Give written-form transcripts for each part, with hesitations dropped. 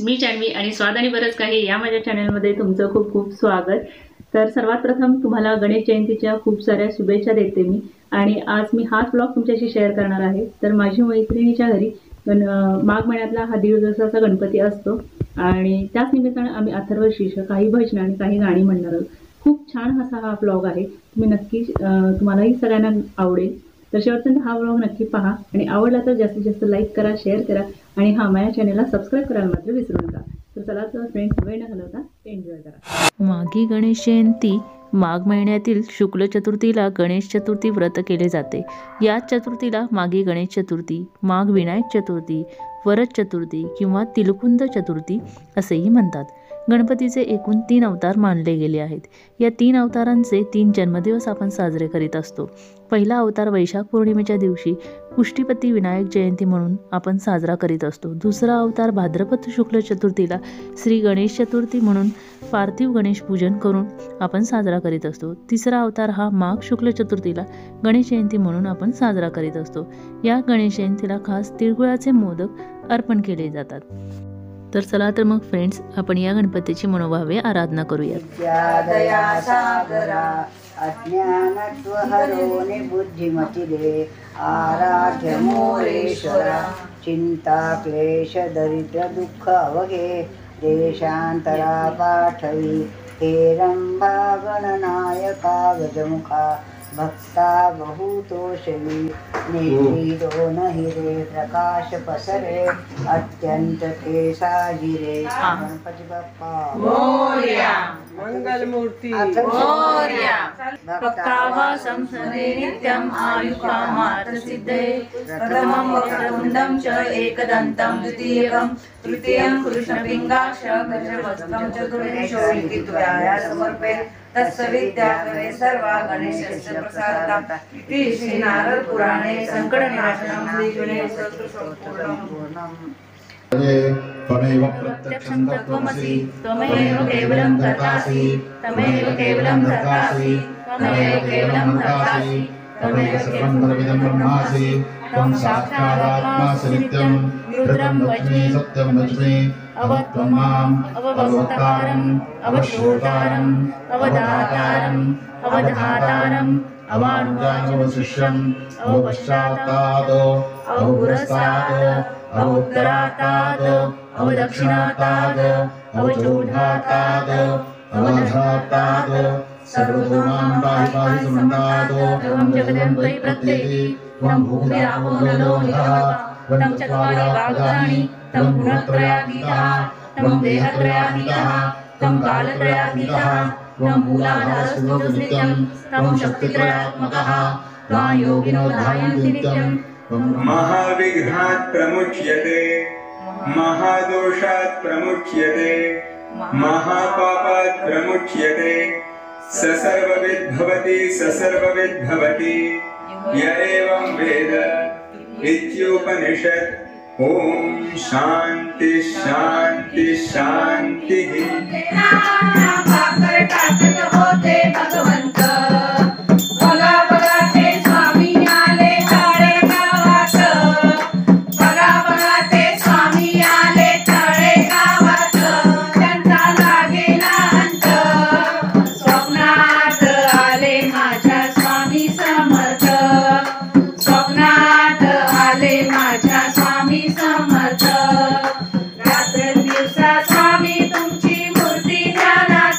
मी जान्हवी आणि स्वाद आणि बरंच काही या माझ्या चॅनलमध्ये तुमचं खूप खूप स्वागत। तर सर्वात प्रथम तुम्हाला गणेश जयंतीच्या खूप साऱ्या शुभेच्छा देते मी। आणि आज मी हाच ब्लॉग तुमच्याशी शेअर करणार आहे। तर माझी मैत्रिणीच्या घरी माघ महिन्यातला हा 1.5 दिवसाचा गणपती असतो आणि त्याच निमित्ताने आम्ही अथर्वशीर्ष काही भजन आणि काही गाणी म्हणणार आहोत। खूप छान असा हा ब्लॉग आहे, तुम्ही नक्की तुम्हालाही सगळ्यांना आवडेल। तर शेवटपर्यंत हा व्लॉग नक्की पहा आणि आवडला तर जास्तीत जास्त लाईक करा, शेअर करा आणि हा माझ्या चॅनलला सबस्क्राईब करायला मात्र विसरू नका। तर चला तर फ्रेंड्स, वेळ न घालवता एन्जॉय करा। माघी गणेश जयंती माघ महिन्यातील शुक्ल चतुर्थीला गणेश चतुर्थी व्रत केले जाते। याच चतुर्थीला माघी गणेश चतुर्थी, माघ विनायक चतुर्थी, वरद चतुर्थी किंवा तिलकुंद चतुर्थी असेही म्हणतात। गणपतीचे एकूण 3 अवतार मानले गेले आहेत। या 3 अवतारांचे 3 जन्मदिवस आपण साजरे करीत असतो। पहिला अवतार वैशाख पौर्णिमेच्या दिवशी पुष्टीपती विनायक जयंती म्हणून आपण साजरा करीत असतो। दुसरा अवतार भाद्रपद शुक्ल चतुर्थीला श्री गणेश चतुर्थी म्हणून पार्थिव गणेश पूजन करून आपण साजरा करीत असतो। तिसरा अवतार हा माघ शुक्ल चतुर्थीला गणेश जयंती म्हणून आपण साजरा करीत असतो। या गणेश जयंतीला खास तिळगुळाचे मोदक अर्पण केले जातात। तर चला तर मग फ्रेंड्स, आपण या गणपतीची मनोभावे आराधना करूया। दया सागरा अज्ञानत्व हरोने बुद्धिमती दे, आराध्य मोरेश्वरा चिंता क्लेश दरिद्र दुःख अवघे, देशांतरा पाठवी हे रंभा गणनायका गजमुखा, भक्ता बहुतोषवी नेत्री 2 हिरे प्रकाश पसरे, अत्यंत ते साजिरे। गणपती बाप्पा मोरया, मंगल मूर्ती मोरया, भक्तावासं सदे नित्यं आयुकामार्थ सिद्धे, प्रथमं वक्रतुण्डं च एकदन्तं द्वितीयकं तृतीयं कृष्णपिङ्गाक्ष गजवक्त्रं चतुर्दशो इति त्वया समर्पये। तस्य विद्याकरे सर्वा गणेशस्य प्रसादता इति श्री नारद पुराणे संकटनाशनं श्रीगणेशस्तोत्रम्। त्वमेव प्रत्यक्षं तत्त्वमसि, त्वमेव केवलं कर्तासि, त्वमेव केवलं कर्तासि, त्वमेव केवलं कर्तासि, त्वमेव सर्वं तदमिदं ब्रह्मासि, त्वं साक्षादात्मासि नित्यं, ऋतं वच्मि सत्यं वच्मि, अवत्वं माम् अवभक्तारम् अवश्रोतारम् अवदातारम् अवधातारम् अवानुगानवशिष्यम् अवपश्चातात् अवपुरस्तात् अवोत्तरातात् अवदक्षिणातात् अवचोढातात् अवधातात् सर्वतोमां पाहि पाहि समन्तात्। त्वं जगदं त्वयि प्रत्येति, त्वं भूमिरापो नलो निधः, त्वं चत्वारि वाग्दानि, त्वं गुणत्रयातीतः, त्वं देहत्रयातीतः, त्वं कालत्रयातीतः, त्वं मूलाधारस्तुतो नित्यं, त्वं शक्तित्रयात्मकः, त्वां योगिनो ध्यायन्ति नित्यं। महाविघ्नात् प्रमुच्यते, महादोषात् प्रमुच्यते, महापापात् प्रमुच्यते, सर्वविद् भवति सर्वविद् भवति, य एवं वेद इत्युपनिषत्। ओम शांति शांति शांति। होते भगवंत बघा बघा ते स्वामी आले तळेगावात, बघा बघा ते स्वामी आले तळेगावात, त्यांचा लागेला अंत, स्वप्नात आले माझ्या स्वामी समर्थ, स्वप्नात आले माझ्या स्वामी समर्थ, रात्र दिवसा स्वामी तुमची मूर्ती ध्यानात,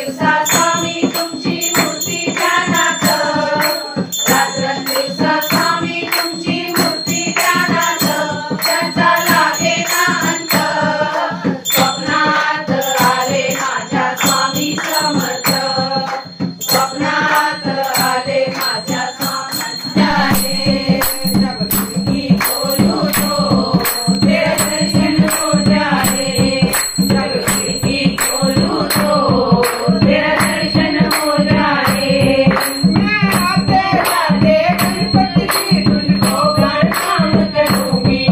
दिवसा स्वामी तुमची मूर्ती ध्यानात रात्रंदिवसा स्वामी तुमची मूर्ती ध्यानात त्याचा लागेना अंत स्वप्नात आले माझ्या स्वामी समर्थ स्वप्नात आले माझ्या स्वामी जगदीशी बोलू तो तेरा दर्शन हो जाए जगदीशी बोलू तो तेरा दर्शन हो जाए मैं आते जाते गणपति की तुझको प्रणाम करूंगी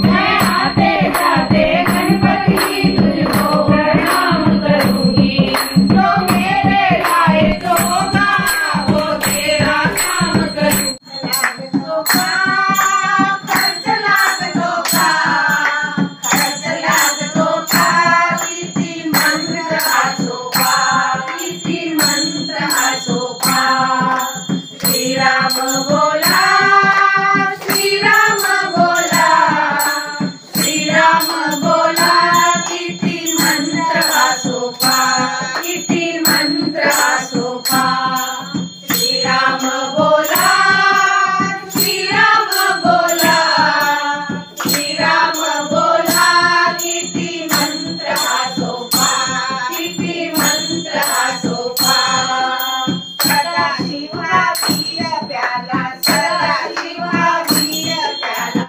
मैं आते जाते गणपति की तुझको प्रणाम करूंगी जो मेरे लायक होगा वो तेरा काम करूंगी खर्च लागतो का किती मंत्र असोपा किती मंत्र असोपा श्रीराम बोला श्रीराम बोला श्रीराम बोला किती मंत्र असोपा किती मंत्र असोपा श्रीराम बोला श्रीराम बोला श्रीराम बोला किती मंत्र असोपा किती मंत्र असोपा सदा शिवा वीर प्याला सदा शिवा वीर प्याला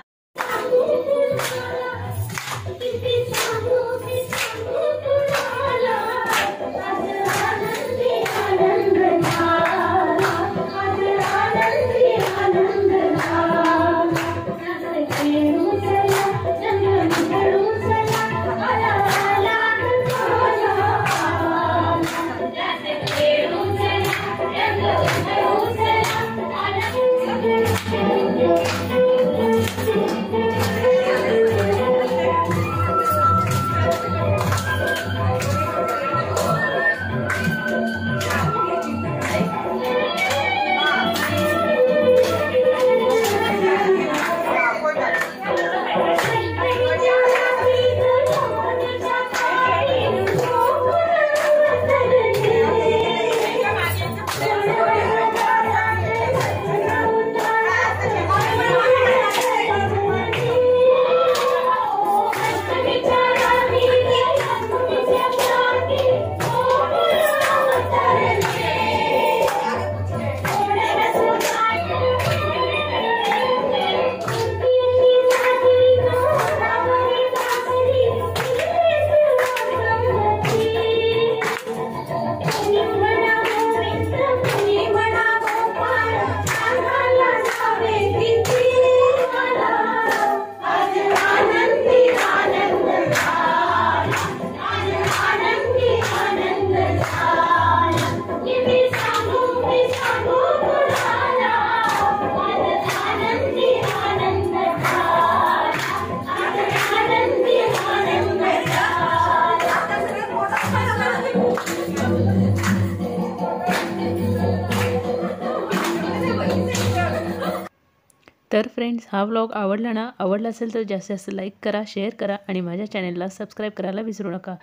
तर फ्रेंड्स, हा व्लॉग आवडला ना? आवडला असेल तर जास्तीत जास्त लाईक करा, शेअर करा आणि माझ्या चॅनलला सबस्क्राईब करायला विसरू नका.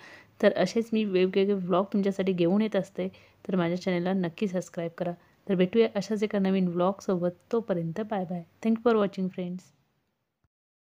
तर असेच मी वेगवेगळे व्लॉग तुमच्यासाठी घेऊन येत असते, तर माझ्या चॅनलला नक्की सबस्क्राईब करा. तर भेटूया अशाच एका नवीन व्लॉगसोबत. तोपर्यंत bye bye. Thank you for watching friends.